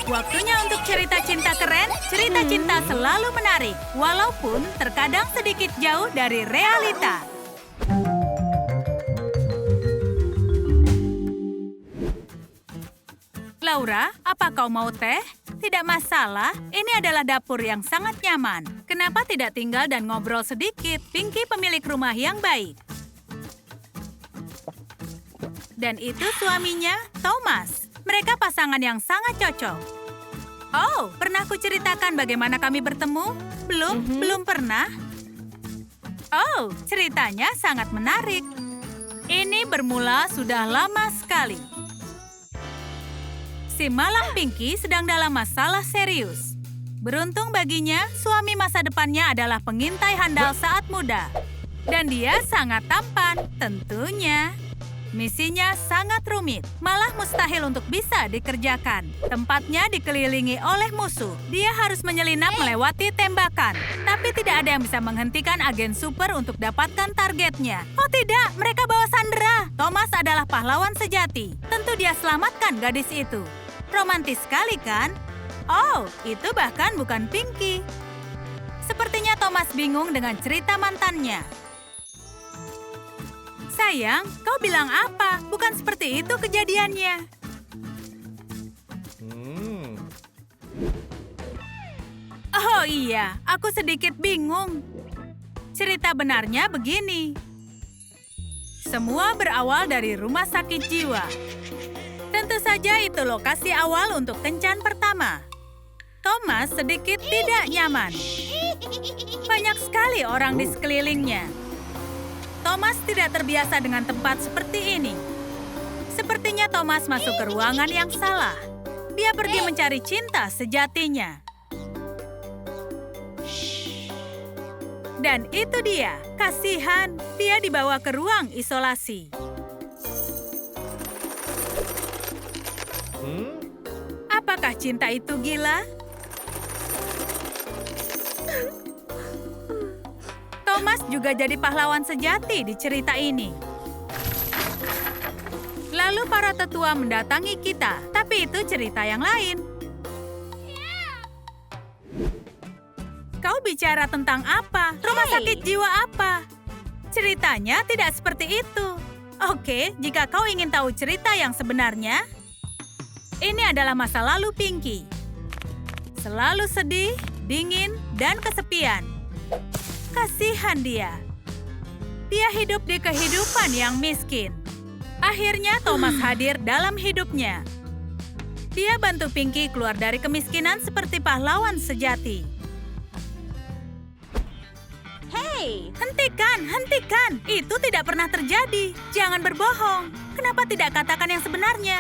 Waktunya untuk cerita cinta keren. Cerita cinta selalu menarik, walaupun terkadang sedikit jauh dari realita. Laura, apa kau mau teh? Tidak masalah, ini adalah dapur yang sangat nyaman. Kenapa tidak tinggal dan ngobrol sedikit? Pinky pemilik rumah yang baik. Dan itu suaminya, Thomas. Mereka pasangan yang sangat cocok. Oh, pernah aku ceritakan bagaimana kami bertemu? Belum pernah. Oh, ceritanya sangat menarik. Ini bermula sudah lama sekali. Si malang Pinky sedang dalam masalah serius. Beruntung baginya, suami masa depannya adalah pengintai handal saat muda. Dan dia sangat tampan, tentunya. Misinya sangat rumit, malah mustahil untuk bisa dikerjakan. Tempatnya dikelilingi oleh musuh. Dia harus menyelinap melewati tembakan. Tapi tidak ada yang bisa menghentikan agen super untuk dapatkan targetnya. Oh tidak, mereka bawa Sandra. Thomas adalah pahlawan sejati. Tentu dia selamatkan gadis itu. Romantis sekali kan? Oh, itu bahkan bukan Pinky. Sepertinya Thomas bingung dengan cerita mantannya. Sayang, kau bilang apa? Bukan seperti itu kejadiannya. Oh iya, aku sedikit bingung. Cerita benarnya begini. Semua berawal dari rumah sakit jiwa. Tentu saja itu lokasi awal untuk kencan pertama. Thomas sedikit tidak nyaman. Banyak sekali orang di sekelilingnya. Thomas tidak terbiasa dengan tempat seperti ini. Sepertinya Thomas masuk ke ruangan yang salah. Dia pergi mencari cinta sejatinya. Dan itu dia, kasihan. Dia dibawa ke ruang isolasi. Apakah cinta itu gila? Thomas juga jadi pahlawan sejati di cerita ini. Lalu para tetua mendatangi kita, tapi itu cerita yang lain. Kau bicara tentang apa? Rumah sakit jiwa apa? Ceritanya tidak seperti itu. Oke, jika kau ingin tahu cerita yang sebenarnya, ini adalah masa lalu Pinky. Selalu sedih, dingin, dan kesepian. Kasihan dia. Dia hidup di kehidupan yang miskin. Akhirnya Thomas hadir dalam hidupnya. Dia bantu Pinky keluar dari kemiskinan seperti pahlawan sejati. Hei, hentikan. Itu tidak pernah terjadi. Jangan berbohong. Kenapa tidak katakan yang sebenarnya?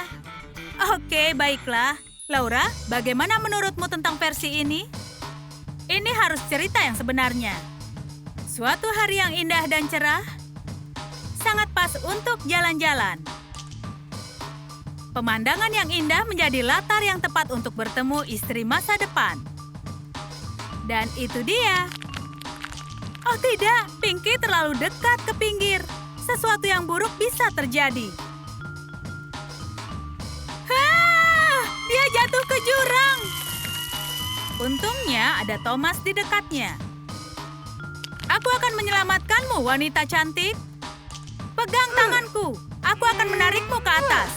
Oke, baiklah. Laura, bagaimana menurutmu tentang versi ini? Ini harus cerita yang sebenarnya. Suatu hari yang indah dan cerah, sangat pas untuk jalan-jalan. Pemandangan yang indah menjadi latar yang tepat untuk bertemu istri masa depan. Dan itu dia. Oh tidak, Pinky terlalu dekat ke pinggir. Sesuatu yang buruk bisa terjadi. Dia jatuh ke jurang. Untungnya ada Thomas di dekatnya. Aku akan menyelamatkanmu, wanita cantik. Pegang tanganku. Aku akan menarikmu ke atas.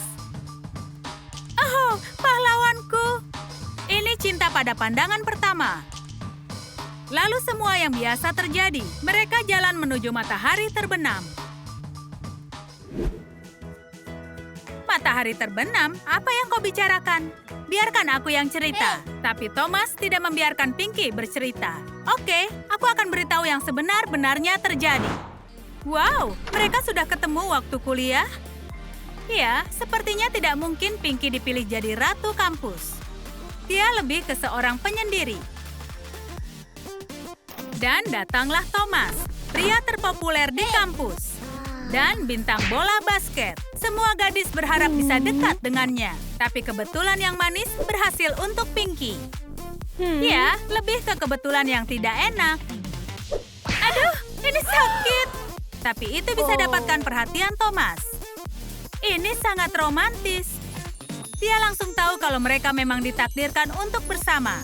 Oh, pahlawanku. Ini cinta pada pandangan pertama. Lalu semua yang biasa terjadi. Mereka jalan menuju matahari terbenam. Matahari terbenam? Apa yang kau bicarakan? Biarkan aku yang cerita. Tapi Thomas tidak membiarkan Pinky bercerita. Oke, aku akan beritahu yang sebenar-benarnya terjadi. Wow, mereka sudah ketemu waktu kuliah? Ya, sepertinya tidak mungkin Pinky dipilih jadi ratu kampus. Dia lebih ke seorang penyendiri. Dan datanglah Thomas, pria terpopuler di kampus. Dan bintang bola basket. Semua gadis berharap bisa dekat dengannya. Tapi kebetulan yang manis berhasil untuk Pinky. Ya, lebih ke kebetulan yang tidak enak. Aduh, ini sakit. Tapi itu bisa dapatkan perhatian Thomas. Ini sangat romantis. Dia langsung tahu kalau mereka memang ditakdirkan untuk bersama.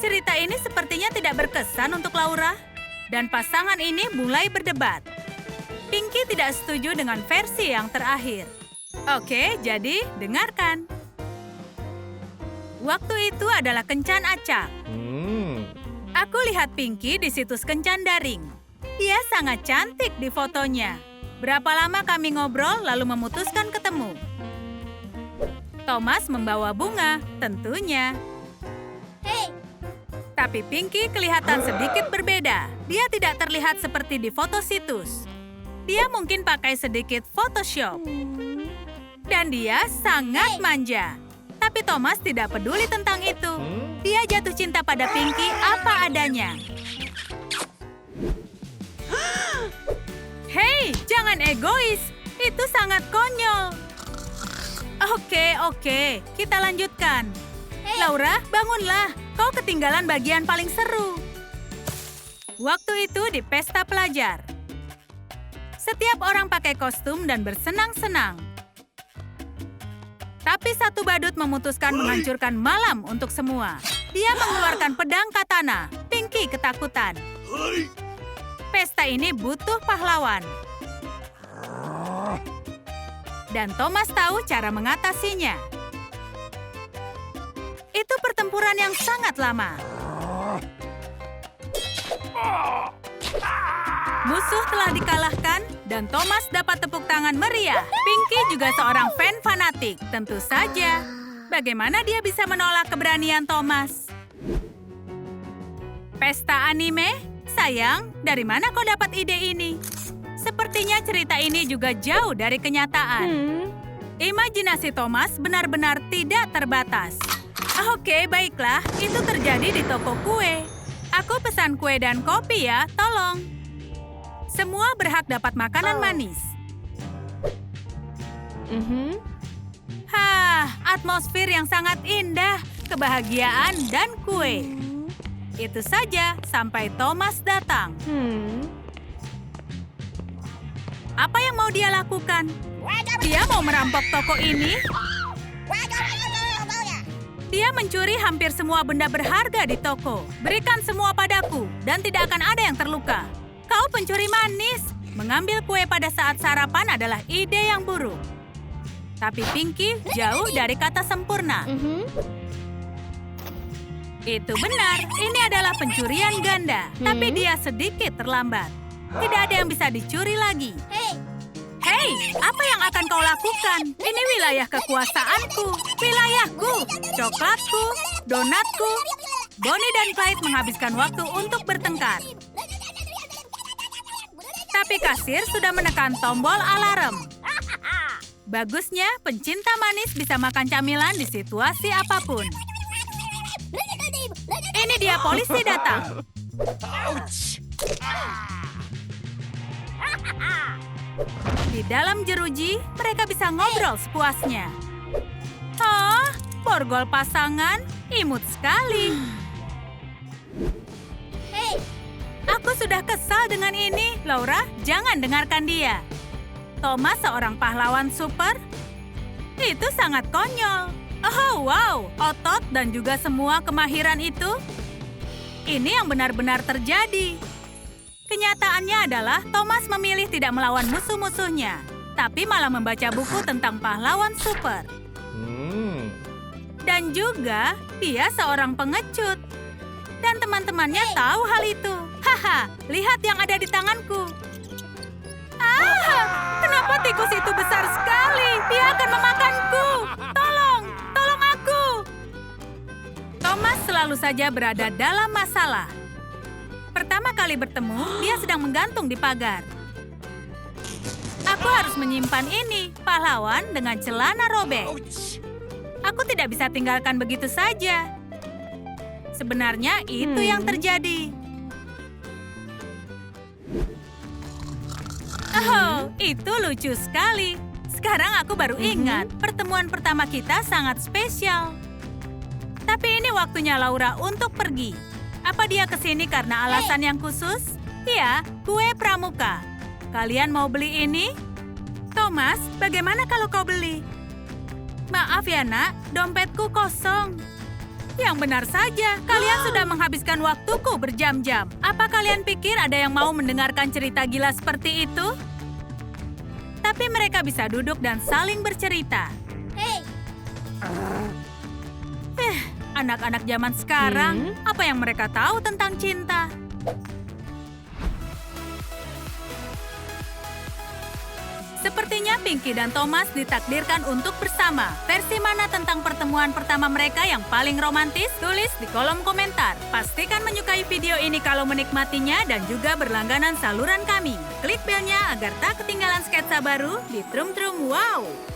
Cerita ini sepertinya tidak berkesan untuk Laura, dan pasangan ini mulai berdebat. Pinky tidak setuju dengan versi yang terakhir. Oke, jadi dengarkan. Waktu itu adalah kencan acak. Aku lihat Pinky di situs kencan daring. Dia sangat cantik di fotonya. Berapa lama kami ngobrol lalu memutuskan ketemu. Thomas membawa bunga, tentunya. Tapi Pinky kelihatan sedikit berbeda. Dia tidak terlihat seperti di foto situs. Dia mungkin pakai sedikit Photoshop. Dan dia sangat manja. Tapi Thomas tidak peduli tentang itu. Dia jatuh cinta pada Pinky apa adanya. Hei, jangan egois. Itu sangat konyol. Oke, kita lanjutkan. Laura, bangunlah. Kau ketinggalan bagian paling seru. Waktu itu di pesta pelajar. Setiap orang pakai kostum dan bersenang-senang. Tapi satu badut memutuskan menghancurkan malam untuk semua. Dia mengeluarkan pedang katana. Pinky ketakutan. Pesta ini butuh pahlawan. Dan Thomas tahu cara mengatasinya. Itu pertempuran yang sangat lama. Musuh telah dikalahkan dan Thomas dapat tepuk tangan meriah. Pinky juga seorang fan fanatik, tentu saja. Bagaimana dia bisa menolak keberanian Thomas? Pesta anime? Sayang, dari mana kau dapat ide ini? Sepertinya cerita ini juga jauh dari kenyataan. Imajinasi Thomas benar-benar tidak terbatas. Oke, baiklah. Itu terjadi di toko kue. Aku pesan kue dan kopi ya, tolong. Semua berhak dapat makanan manis. Atmosfer yang sangat indah, kebahagiaan, dan kue. Itu saja sampai Thomas datang. Apa yang mau dia lakukan? Dia mau merampok toko ini? Dia mencuri hampir semua benda berharga di toko. Berikan semua padaku, dan tidak akan ada yang terluka. Kau pencuri manis. Mengambil kue pada saat sarapan adalah ide yang buruk. Tapi Pinky jauh dari kata sempurna. Itu benar, ini adalah pencurian ganda. Tapi dia sedikit terlambat. Tidak ada yang bisa dicuri lagi. Hei, apa yang akan kau lakukan? Ini wilayah kekuasaanku, wilayahku, coklatku, donatku. Bonnie dan Clyde menghabiskan waktu untuk bertengkar. Tapi kasir sudah menekan tombol alarm. Bagusnya, pencinta manis bisa makan camilan di situasi apapun. Ini dia polisi datang. Di dalam jeruji, mereka bisa ngobrol sepuasnya. Borgol pasangan, imut sekali. Aku sudah kesal dengan ini. Laura, jangan dengarkan dia. Thomas seorang pahlawan super? Itu sangat konyol. Oh, wow, otot dan juga semua kemahiran itu? Ini yang benar-benar terjadi. Kenyataannya adalah Thomas memilih tidak melawan musuh-musuhnya, tapi malah membaca buku tentang pahlawan super. Dan juga, dia seorang pengecut. Dan teman-temannya tahu hal itu. Haha, lihat yang ada di tanganku. Kenapa tikus itu besar sekali? Dia akan memakanku. Tolong aku. Thomas selalu saja berada dalam masalah. Pertama kali bertemu, dia sedang menggantung di pagar. Aku harus menyimpan ini, pahlawan dengan celana robek. Aku tidak bisa tinggalkan begitu saja. Sebenarnya itu yang terjadi. Oh, itu lucu sekali. Sekarang aku baru ingat, pertemuan pertama kita sangat spesial. Tapi ini waktunya Laura untuk pergi. Apa dia ke sini karena alasan yang khusus? Ya, kue pramuka. Kalian mau beli ini? Thomas, bagaimana kalau kau beli? Maaf ya nak, dompetku kosong. Yang benar saja, kalian sudah menghabiskan waktuku berjam-jam. Apa kalian pikir ada yang mau mendengarkan cerita gila seperti itu? Tapi mereka bisa duduk dan saling bercerita. Hei, Anak-anak zaman sekarang, apa yang mereka tahu tentang cinta? Sepertinya Pinky dan Thomas ditakdirkan untuk bersama. Versi mana tentang pertemuan pertama mereka yang paling romantis? Tulis di kolom komentar. Pastikan menyukai video ini kalau menikmatinya dan juga berlangganan saluran kami. Klik belnya agar tak ketinggalan sketsa baru di Trum Trum Wow.